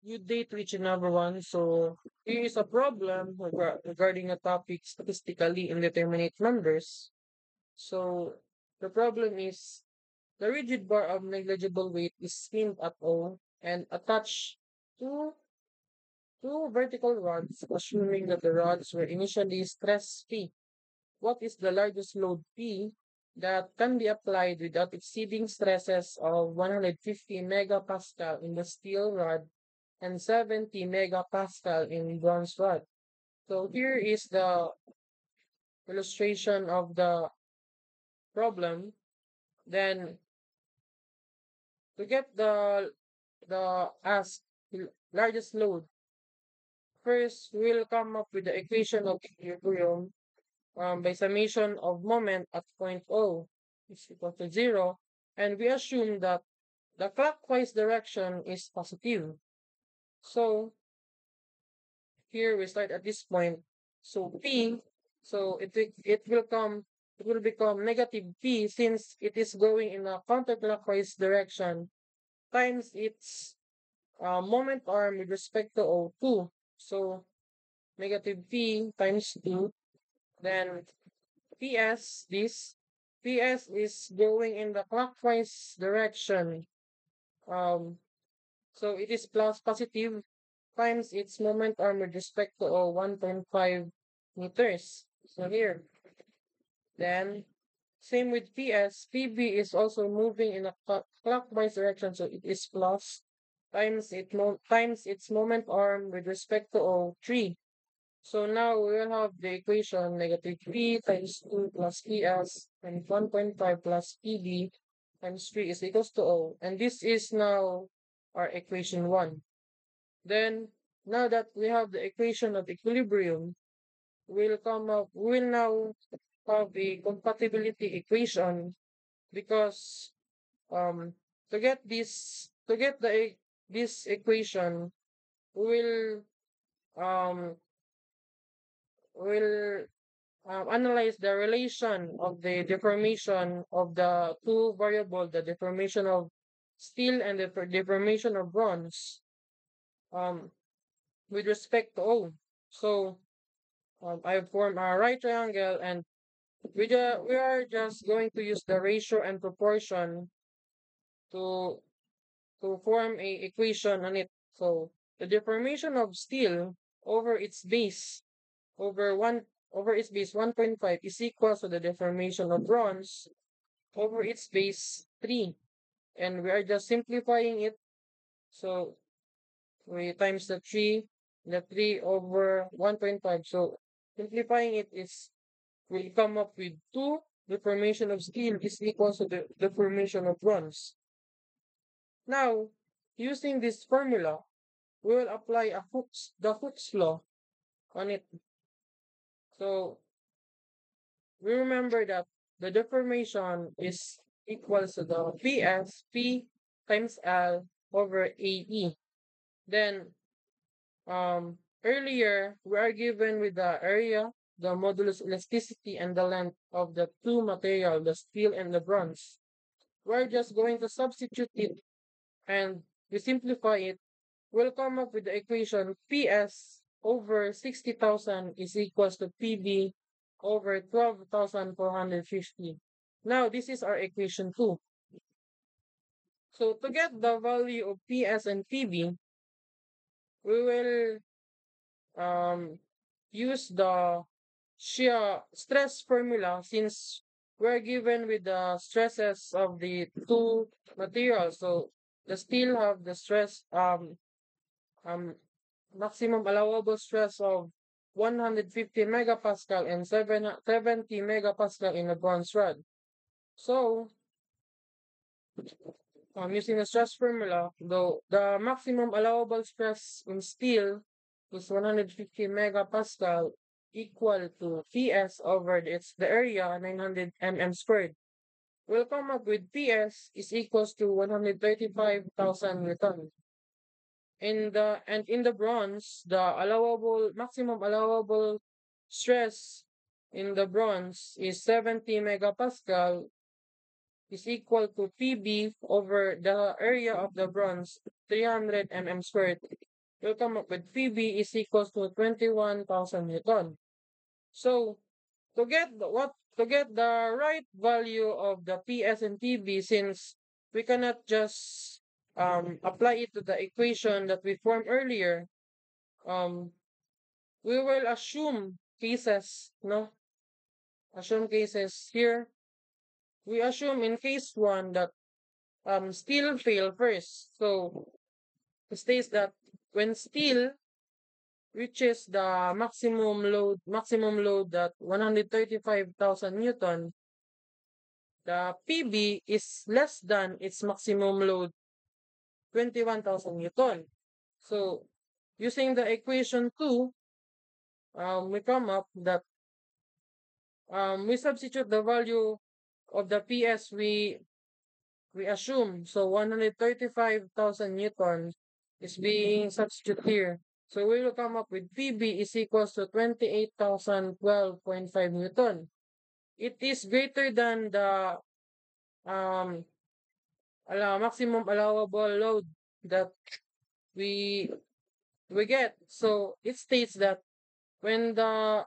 Good day to each and everyone. So, here is a problem regarding a topic statistically indeterminate numbers. So, the problem is the rigid bar of negligible weight is pinned at O and attached to two vertical rods, assuming that the rods were initially stress-free. What is the largest load P that can be applied without exceeding stresses of 150 megapascal in the steel rod and 70 megapascal in bronze rod? So here is the illustration of the problem. Then to get the asked largest load, first we'll come up with the equation of equilibrium by summation of moment at point O is equal to 0, and we assume that the clockwise direction is positive. So here we start at this point. So P, so it will become negative P since it is going in a counterclockwise direction times its moment arm with respect to O2. So negative P times 2, then PS is going in the clockwise direction. Um, so it is plus positive times its moment arm with respect to 1.5 meters. So here, then same with PS, PB is also moving in a clockwise direction, so it is plus times its moment arm with respect to 3. So now we will have the equation negative P times 2 plus PS and 1.5 plus PB times 3 is equals to O. And this is now our equation 1. Then, now that we have the equation of equilibrium, we'll now have a compatibility equation because um to get this equation, we'll um will analyze the relation of the deformation of the two variable, the deformation of steel and the deformation of bronze, um, with respect to O. So I form a right triangle, and we are just going to use the ratio and proportion to form a equation on it. So the deformation of steel over its base over its base 1.5 is equal to the deformation of bronze over its base 3. And we are just simplifying it. So we times the 3 over 1.5. So simplifying it is will come up with 2 deformation of steel is equal to the deformation of bronze. Now, using this formula, we will apply the Hooke's law on it. So we remember that the deformation is equals to the PS, P times L over AE. Then earlier we are given with the area, the modulus elasticity, and the length of the two material, the steel and the bronze. We're just going to substitute it and we simplify it. We'll come up with the equation PS over 60,000 is equals to PB over 12,450. Now, this is our equation 2. So, to get the value of PS and PB, we will um, use the shear stress formula since we're given with the stresses of the two materials. So, the steel have the stress um maximum allowable stress of 150 megapascal and 70 megapascal in a bronze rod. So, using the stress formula, though the maximum allowable stress in steel is 150 megapascal equal to PS over the area 900 mm squared. We'll come up with PS is equals to 135,000 Newton. In the bronze, the allowable maximum allowable stress in the bronze is 70 megapascal is equal to PB over the area of the bronze 300 mm squared. we'll come up with PB is equals to 21,000 Newton. So to get the right value of the PS and PB, since we cannot just apply it to the equation that we formed earlier, um we will assume cases, no? Assume cases here. We assume in case one that steel fail first. So it states that when steel reaches the maximum load that 135,000 Newton, the PB is less than its maximum load, 21,000 Newton. So using the equation 2, we come up that we substitute the value of the PS we assume. So 135,000 Newton is being substituted here. So we will come up with PB is equals to 28,012.5 Newton. It is greater than the um maximum allowable load that we we get. So it states that when the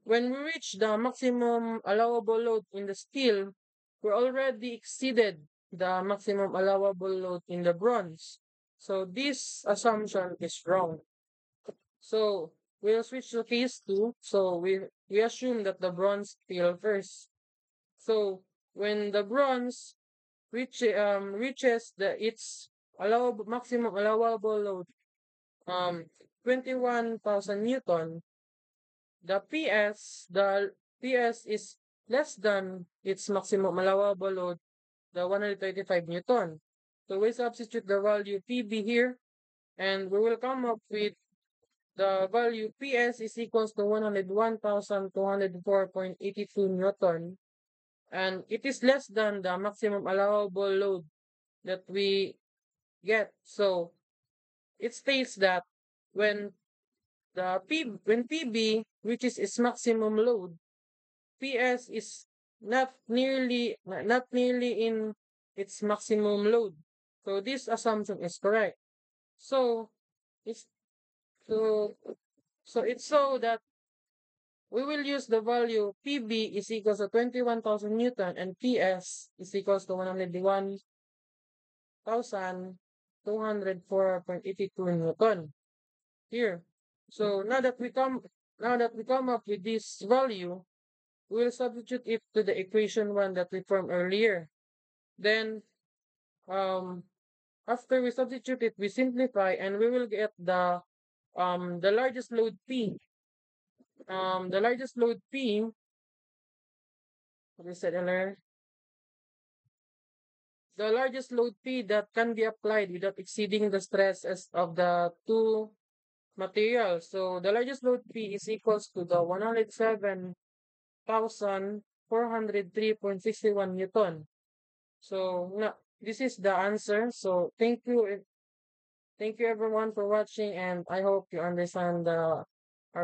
when we reach the maximum allowable load in the steel, we already exceeded the maximum allowable load in the bronze. So this assumption is wrong. So we'll switch to case 2. So we assume that the bronze fail first. So when the bronze reaches its allowable maximum allowable load 21,000 Newton, the PS is less than its maximum allowable load, the 135 Newton. So we substitute the value PB here, and we will come up with the value PS is equals to 101,204.82 Newton, and it is less than the maximum allowable load that we get. So it states that when when PB reaches its maximum load, PS is not nearly in its maximum load. So this assumption is correct. So it's so so it's so that we will use the value PB is equals to 21,000 Newton and PS is equals to 101,204.82 Newton here. So now that we come up with this value, we'll substitute it to the equation 1 that we formed earlier. Then um after we substitute it, we simplify and we will get the largest load P. The largest load P, what we said earlier, the largest load P that can be applied without exceeding the stresses of the two materials. So the largest load P is equals to the 107,403.61 Newton. So now this is the answer. So thank you everyone for watching, and I hope you understand our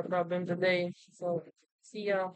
problem today. So see ya.